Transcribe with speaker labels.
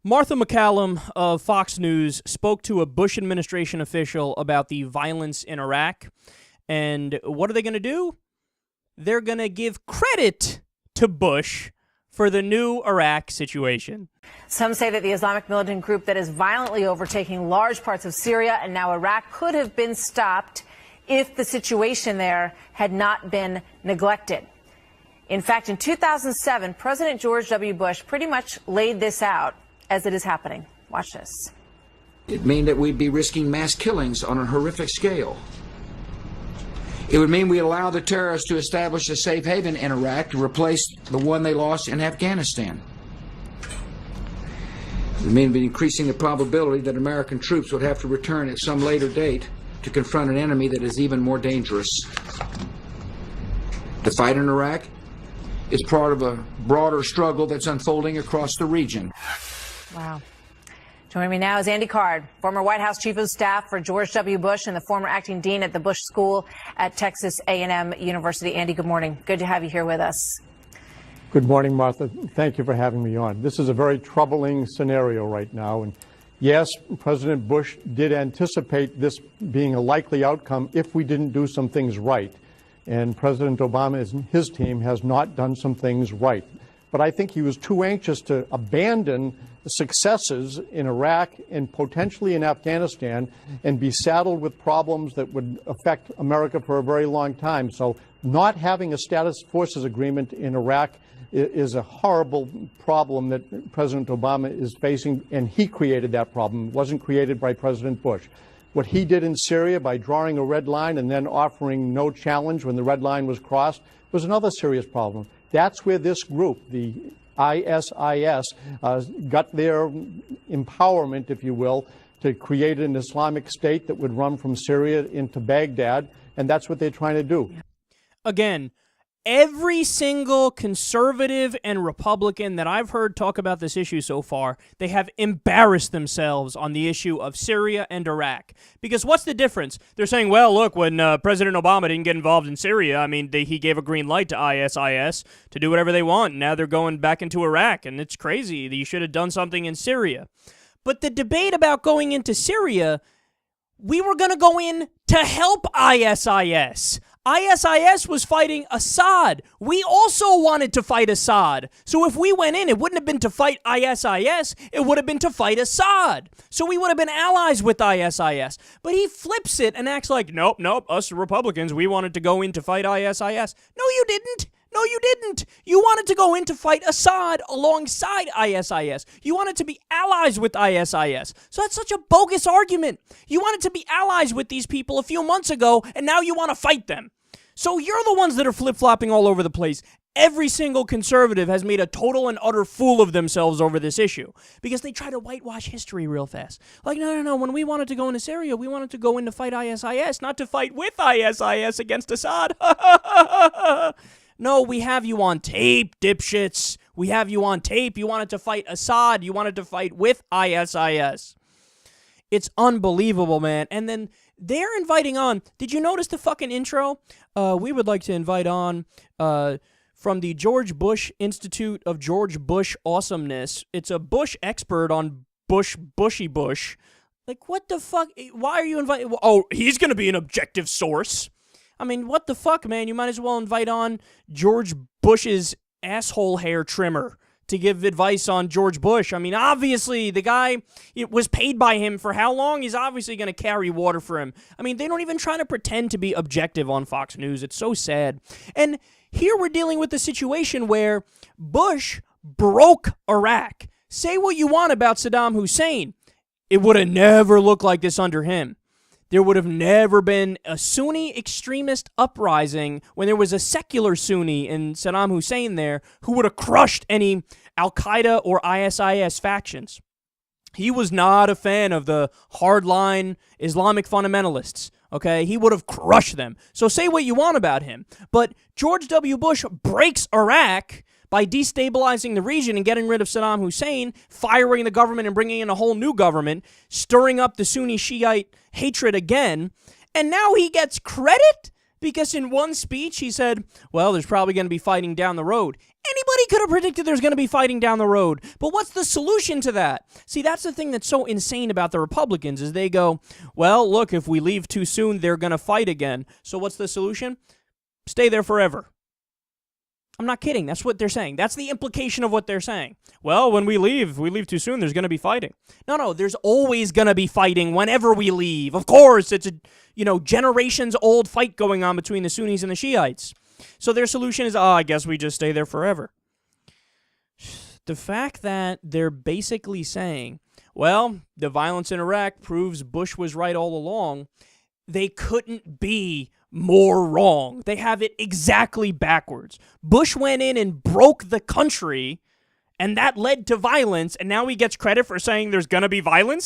Speaker 1: Martha McCallum of Fox News spoke to a Bush administration official about the violence in Iraq. And what are they going to do? They're going to give credit to Bush for the new Iraq situation.
Speaker 2: Some say that the Islamic militant group that is violently overtaking large parts of Syria and now Iraq could have been stopped if the situation there had not been neglected. In fact, in 2007, President George W. Bush pretty much laid this out as it is happening. Watch this.
Speaker 3: It'd mean that we'd be risking mass killings on a horrific scale. It would mean we allow the terrorists to establish a safe haven in Iraq to replace the one they lost in Afghanistan. It would mean increasing the probability that American troops would have to return at some later date to confront an enemy that is even more dangerous. The fight in Iraq is part of a broader struggle that's unfolding across the region.
Speaker 2: Wow. Joining me now is Andy Card, former White House Chief of Staff for George W. Bush and the former acting dean at the Bush School at Texas A&M University. Andy, good morning. Good to have you here with us.
Speaker 4: Good morning, Martha. Thank you for having me on. This is a very troubling scenario right now. And yes, President Bush did anticipate this being a likely outcome if we didn't do some things right. And President Obama and his team has not done some things right. But I think he was too anxious to abandon the successes in Iraq and potentially in Afghanistan and be saddled with problems that would affect America for a very long time. So not having a status forces agreement in Iraq is a horrible problem that President Obama is facing, and he created that problem. It wasn't created by President Bush. What he did in Syria by drawing a red line and then offering no challenge when the red line was crossed was another serious problem. That's where this group, the ISIS, got their empowerment, if you will, to create an Islamic state that would run from Syria into Baghdad, and that's what they're trying to do.
Speaker 1: Again, every single conservative and Republican that I've heard talk about this issue so far, they have embarrassed themselves on the issue of Syria and Iraq. Because what's the difference? They're saying, well, look, when President Obama didn't get involved in Syria, I mean, he gave a green light to ISIS to do whatever they want. Now they're going back into Iraq, and it's crazy. You should have done something in Syria. But the debate about going into Syria, we were going to go in to help ISIS. ISIS was fighting Assad. We also wanted to fight Assad. So if we went in, it wouldn't have been to fight ISIS, it would have been to fight Assad. So we would have been allies with ISIS. But he flips it and acts like, nope, us Republicans, we wanted to go in to fight ISIS. No, you didn't. No, you didn't. You wanted to go in to fight Assad alongside ISIS. You wanted to be allies with ISIS. So that's such a bogus argument. You wanted to be allies with these people a few months ago, and now you want to fight them. So you're the ones that are flip-flopping all over the place. Every single conservative has made a total and utter fool of themselves over this issue because they try to whitewash history real fast. Like, no, when we wanted to go into Syria, we wanted to go in to fight ISIS, not to fight with ISIS against Assad. No, we have you on tape, dipshits. We have you on tape. You wanted to fight Assad. You wanted to fight with ISIS. It's unbelievable, man. And then they're inviting on. Did you notice the fucking intro? We would like to invite on from the George Bush Institute of George Bush Awesomeness. It's a Bush expert on Bushy Bush. Like, what the fuck? Why are you inviting? Oh, he's going to be an objective source. I mean, what the fuck, man? You might as well invite on George Bush's asshole hair trimmer to give advice on George Bush. I mean, obviously, the guy was paid by him for how long? He's obviously going to carry water for him. I mean, they don't even try to pretend to be objective on Fox News. It's so sad. And here we're dealing with a situation where Bush broke Iraq. Say what you want about Saddam Hussein. It would have never looked like this under him. There would have never been a Sunni extremist uprising when there was a secular Sunni in Saddam Hussein there who would have crushed any Al-Qaeda or ISIS factions. He was not a fan of the hardline Islamic fundamentalists, okay? He would have crushed them. So say what you want about him. But George W. Bush breaks Iraq by destabilizing the region and getting rid of Saddam Hussein, firing the government and bringing in a whole new government, stirring up the Sunni Shiite hatred again, and now he gets credit? Because in one speech he said, well, there's probably going to be fighting down the road. Anybody could have predicted there's going to be fighting down the road. But what's the solution to that? See, that's the thing that's so insane about the Republicans is they go, well, look, if we leave too soon, they're going to fight again. So what's the solution? Stay there forever. I'm not kidding. That's what they're saying. That's the implication of what they're saying. Well, when we leave, if we leave too soon, there's going to be fighting. No, there's always going to be fighting whenever we leave. Of course, it's a, generations old fight going on between the Sunnis and the Shiites. So their solution is, I guess we just stay there forever. The fact that they're basically saying, well, the violence in Iraq proves Bush was right all along, they couldn't be more wrong. They have it exactly backwards. Bush went in and broke the country, and that led to violence, and now he gets credit for saying there's going to be violence?